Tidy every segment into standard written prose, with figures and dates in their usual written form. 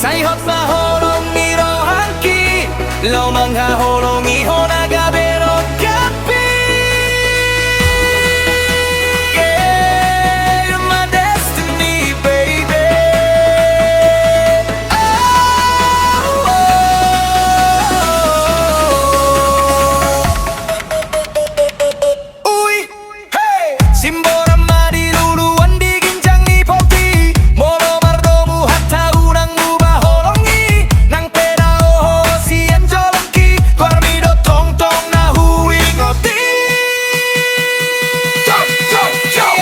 Sayhot mahulungi rohanki Lo manghahulungi honaga berok kapi Yeah, you're my destiny, baby. Uy, hey, Simbora madi luluan di ginjang ni poti Moro mardomu hatta unang mubahulungi Nang peda oho sian jolongki Guarmido tong tong na huing oti Jump, jump, jump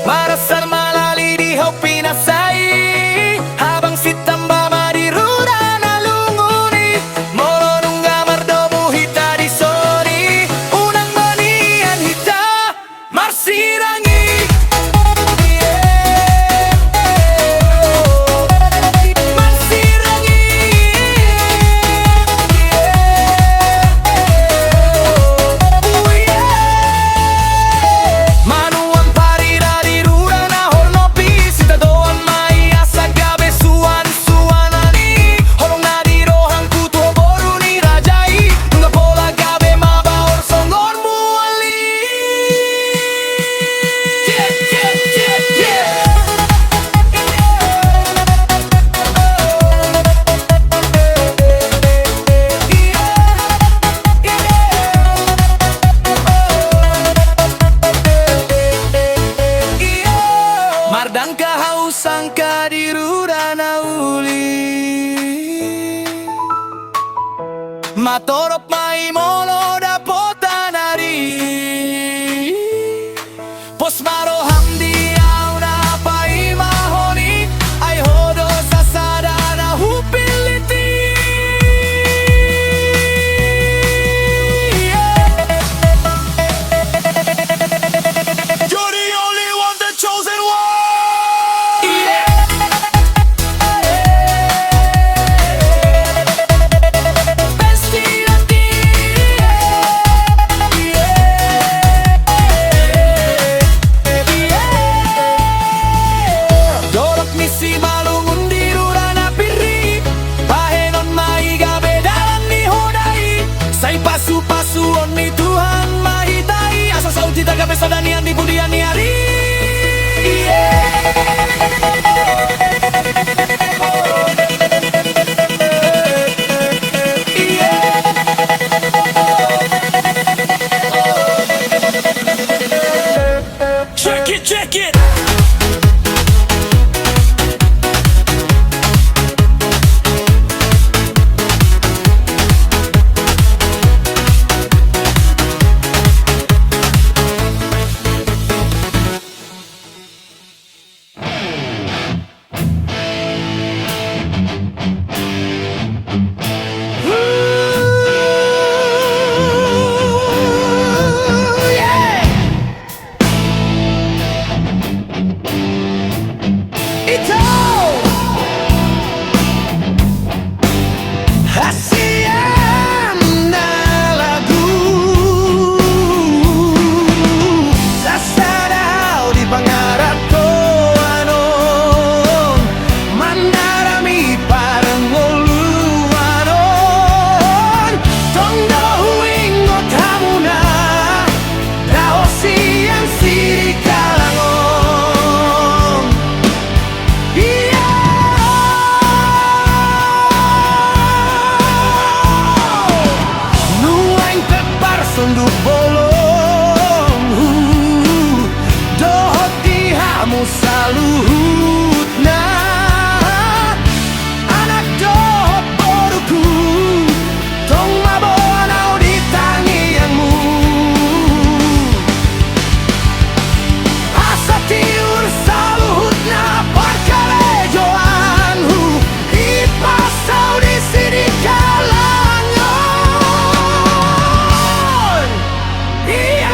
Marasar malali di hopi nasai Habang si tamba madiruda na lunguni Molo nungga mardomu hita di sori Unang manian hita marsirangi Marsirangi Manuan parida di rura na hornopi Sita doan mai asa gabe suan-suanani Holong na di rohang kutu boru ni rajai Nungga pola gabe mabaor songor muali Yeah, yeah, yeah, yeah Mardan kahausan kadiruda na uli Matorop mai molo da potanari Pos maro hamdi au na pai mahoni Ai hodo sasada na hupiliti You're the only one, the chosen one. Dorok misi malungun di rurana piri Pahenon mai gabe dalan ni hodai Sai pasu-pasu on ni Tuhan mahitai Asa sauti taga pesadanian di budian ni hari Check it, check it. Sunduk bolong Dohot dihamu saluhutna Anak dohot boruku Tong mabonau di tangianmu Asa tiur saluhutna Parkalejoanhu Ipasau di sini kalangan Yeah.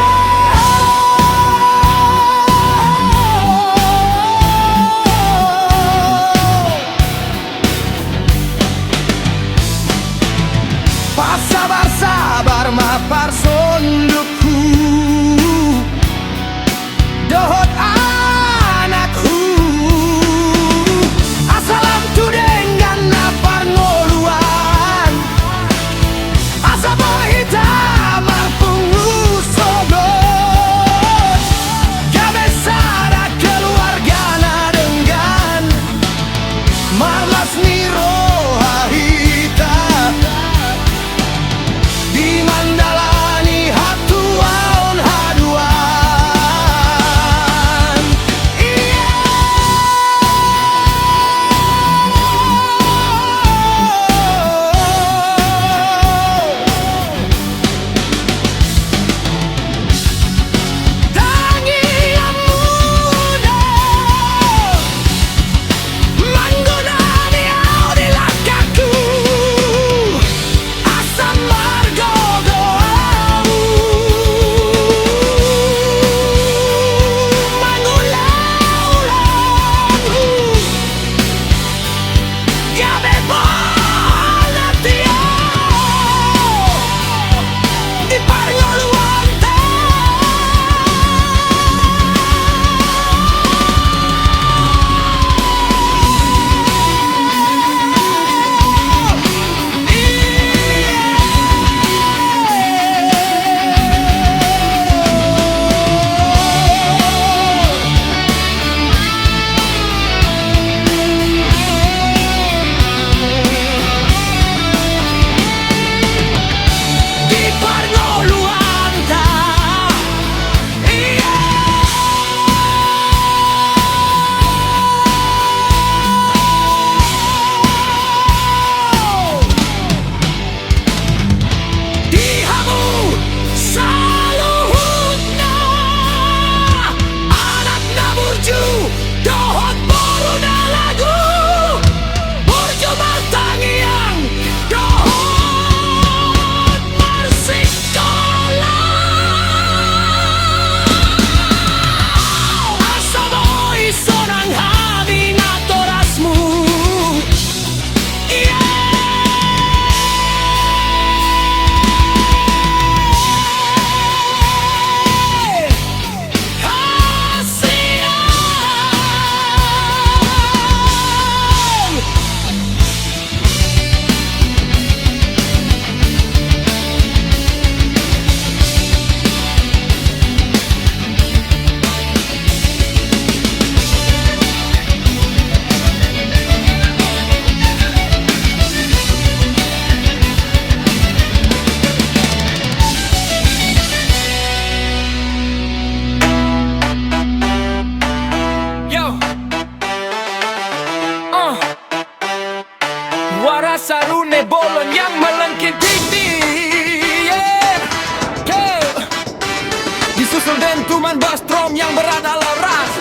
gunung yang berada leras.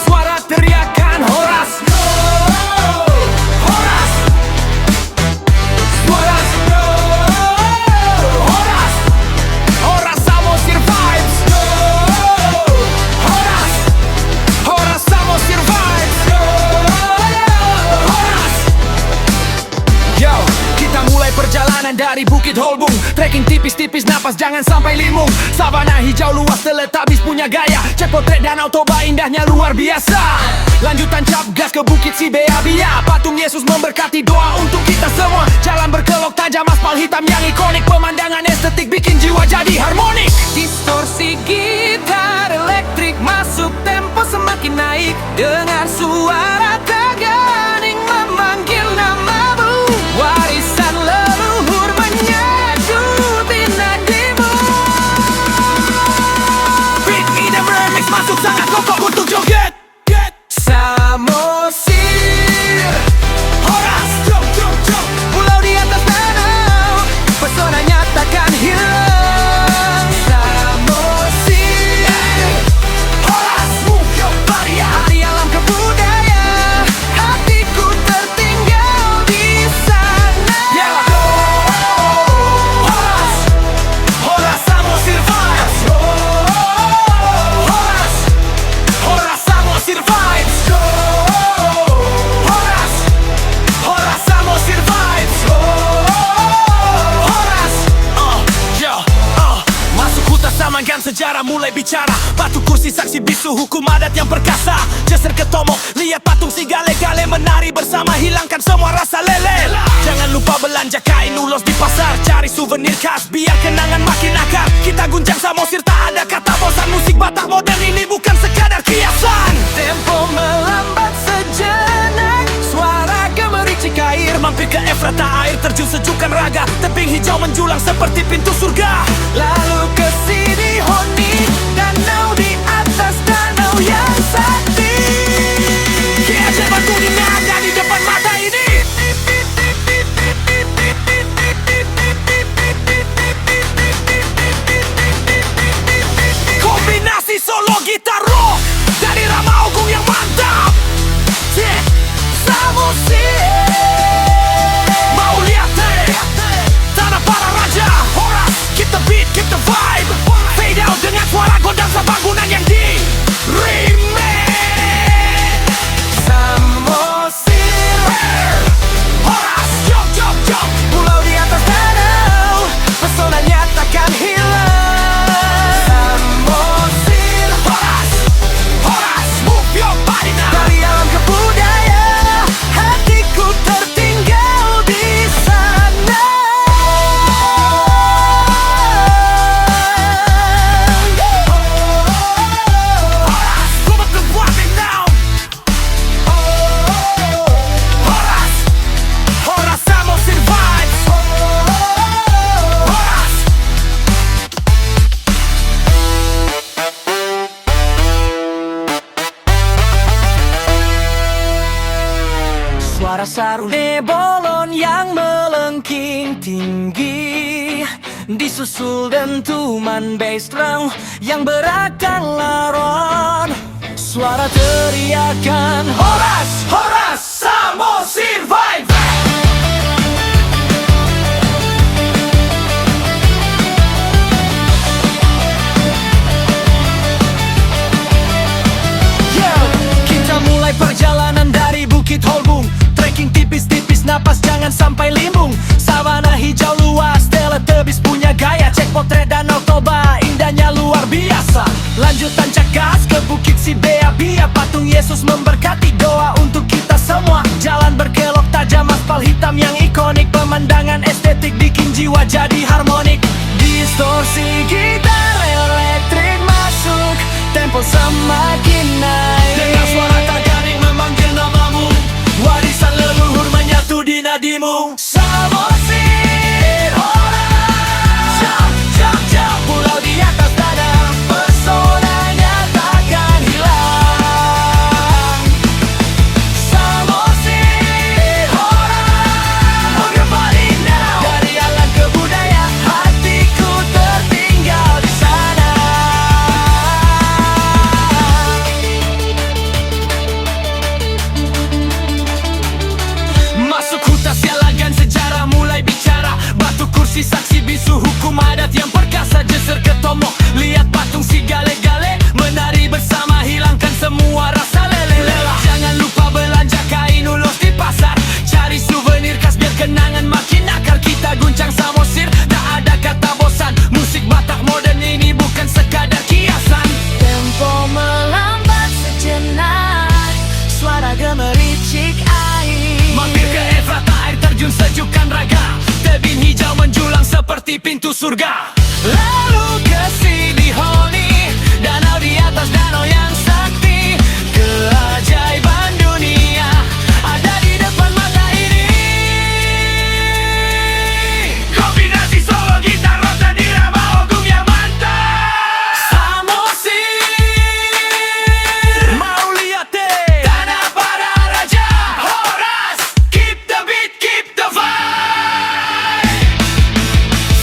Suara teriakan Horas, Horas, Horas, Horas, Horas Samosir vibes. Horas, Horas Samosir vibes. Horas. Yo, kita mulai perjalanan dari Bukit Holbung. Trekking tipis-tipis, napas jangan sampai limbung. Savana hijau luas, Teletubbies punya gaya. Cek potret Danau Toba, indahnya luar biasa. Lanjutan cap gas ke Bukit Sibeabia. Patung Yesus memberkati, doa untuk kita semua. Jalan berkelok tajam, aspal hitam yang ikonik. Pemandangan estetik bikin jiwa jadi harmonik. Distorsi gitar elektrik masuk, tempo semakin naik. Dengar suara taganing memanggil namamu. Warisan leluhur menyatu di nadimu. Beat idem remix masuk sangat kokoh untuk joget. Samosir, Horas, jom, jom, jom. Pulau di atas danau, pesonanya takkan hilang. Samosir, Horas, move your body out. Dari alam ke budaya, hatiku tertinggal di sana. Horas, Horas Samosir vibes. Horas, Horas Samosir vibes. Horas, Horas Samosir vibes. Horas, masuk hutan Samangan, sejarah mulai bicara. Batu kursi saksi bisu, hukum adat yang perkasa. Jeser ke Tomo, lihat patung si gale-gale menari bersama, hilangkan semua rasa lele. Jangan lupa belanja kain ulos di pasar, cari souvenir khas biar kenangan makin akar. Kita guncang Samosir, tak ada kata bosan. Musik Batak modern ini bukan sekadar kiasan. Tempo melambat sejenak, suara gemericik air. Mampir ke Efrata, air terjun sejukkan raga. Tebing hijau menjulang seperti pintu surga. Lalu ke sini Honi, danau di atas danau yang sakti. Kiajen batu di nada di depan mata ini. Kombinasi solo gitar rock dari Rama Agung yang mantap. Samosir, mau lihat tanah para raja. Horas, keep the beat, keep the vibe. Fade out dengan suara gondang sebangunan yang di remake. Samosir, Horas, jom, jom, jom. Pulau di atas danau, pesonanya takkan hilang. Samosir, Horas, Horas, move your body now. Dari alam ke budaya, hatiku tertinggal di sana. Horas, come on, come on now. Horas, Horas Samosir vibes. Horas. Suara sarune bolon yang melengking tinggi, disusul dentuman bass drum yang beratkan laron. Suara teriakan Horas, Horas Samosir vibes. Kita mulai perjalanan dari Bukit Holbung. Trekking tipis-tipis, napas jangan sampai limbung. Savana hijau luas, Teletubbies punya gaya. Cek potret Danau Toba, indahnya luar biasa. Lanjutan cek gas ke Bukit Sibeabia. Patung Yesus memberkati, doa untuk kita semua. Jalan berkelok tajam, aspal hitam yang ikonik. Pemandangan estetik bikin jiwa jadi harmonik. Distorsi gitar elektrik masuk, tempo semakin naik. Dengar suara taganing memanggil namamu. Warisan leluhur menyatu di nadimu. Samosir, Horas, jam, jam, jam. Pulau di atas danau, pesonanya takkan hilang. Samosir, Horas, move your body now. Dari alam ke budaya, hatiku tertinggal di sana. menuju surga. Lalu ke sini Honi, danau di atas danau yang sakti. Keajaiban dunia ada di depan mata ini. Kombinasi solo, gitar, rock, dan irama ogung yang mantap. Samosir, mau lihat deh tanah para raja. Horas, keep the beat, keep the vibe.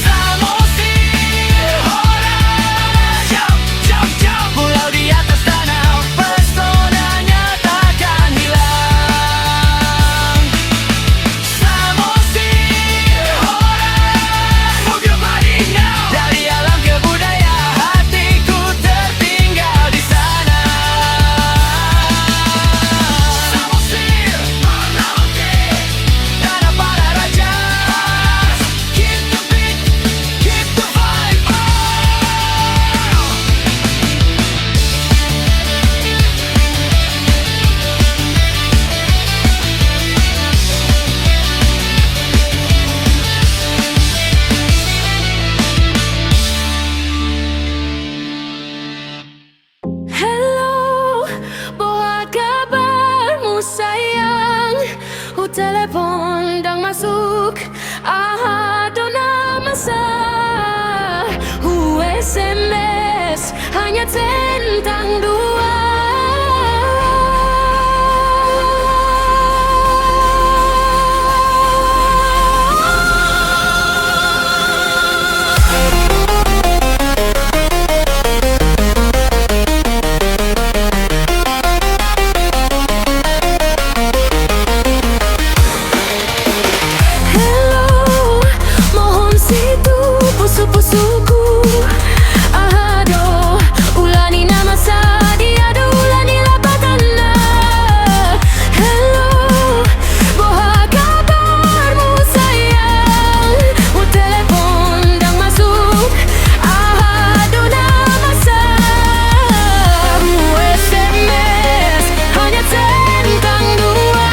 Samosir, Horas, jump, jump, jump. Pulau di atas danau, pesonanya takkan hilang. Samosir, Horas, move your body now. Dari alam ke budaya, hatiku tertinggal di sana. Samosir, tanah para raja. Keep the beat, keep the vibe. Hello, buat kabarmu sayang. Telepon dang masuk, ada nama saya. SMS hanya tentang dua. Hello, mohon situ pusu-pusuku. Aduh, ulani nama saya, aduh ulani lapatana. Hello, boha kabarmu sayang. Telepon dang masuk, aduh nama saya. SMS hanya tentang dua.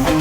Go!